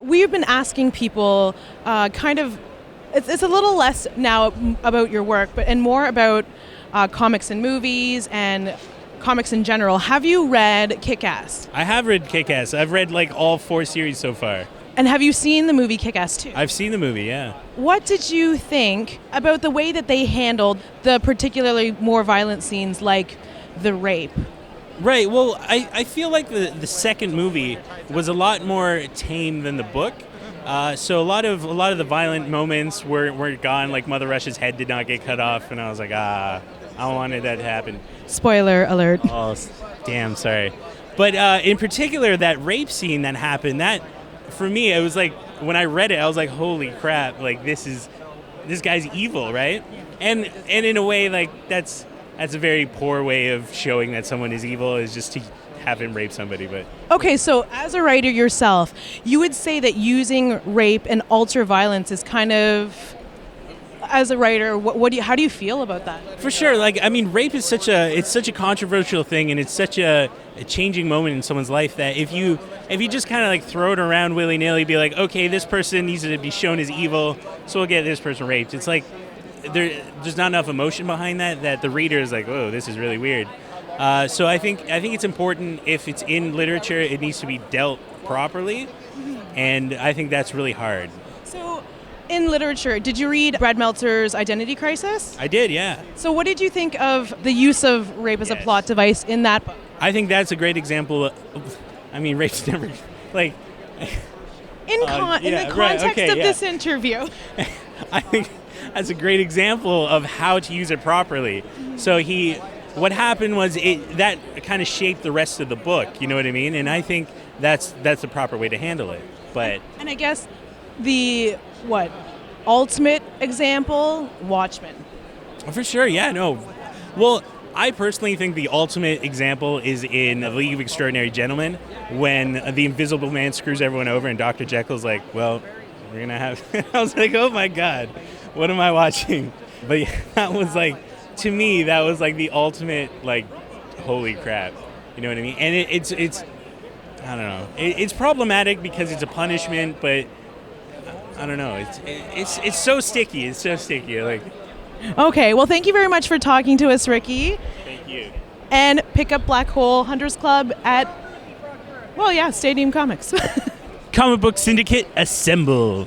We've been asking people it's a little less now about your work, and more about comics and movies and comics in general. Have you read Kick-Ass? I have read Kick-Ass. I've read like all 4 series so far. And have you seen the movie Kick-Ass too? I've seen the movie, yeah. What did you think about the way that they handled the particularly more violent scenes like the rape? Right, well, I feel like the second movie was a lot more tame than the book. So a lot of the violent moments were gone, like Mother Russia's head did not get cut off, and I was like, I wanted that to happen. Spoiler alert. Oh, damn, sorry. But in particular, that rape scene that happened, that, for me, it was like, when I read it, I was like, holy crap, like, this guy's evil, right? And in a way, like, that's a very poor way of showing that someone is evil, is just to have him rape somebody. But okay, so as a writer yourself, you would say that using rape and ultra violence is kind of, as a writer, how do you feel about that? For sure, like, I mean, rape is such a controversial thing, and it's such a changing moment in someone's life that if you just kind of like throw it around willy-nilly, be like, okay, this person needs to be shown as evil, so we'll get this person raped. It's like there's not enough emotion behind that the reader is like, oh, this is really weird. So I think it's important, if it's in literature, it needs to be dealt properly, and I think that's really hard. So, in literature, did you read Brad Meltzer's Identity Crisis? I did, yeah. So what did you think of the use of rape as a plot device in that book? I think that's a great example. I mean, rape's never, like... In the context of this interview. I think that's a great example of how to use it properly. So what happened was that kind of shaped the rest of the book, you know what I mean? And I think that's the proper way to handle it. But and I guess the ultimate example, Watchmen. For sure, yeah, no. Well, I personally think the ultimate example is in A League of Extraordinary Gentlemen, when the Invisible Man screws everyone over and Dr. Jekyll's like, well, we're gonna have... I was like, oh my God, what am I watching? But yeah, that was like, to me, that was like the ultimate, like, holy crap. You know what I mean? And it's I don't know. It's problematic because it's a punishment, but I don't know. It's so sticky. It's so sticky. Like. Okay. Well, thank you very much for talking to us, Ricky. Thank you. And pick up Black Hole Hunters Club at, Stadium Comics. Comic Book Syndicate, assemble.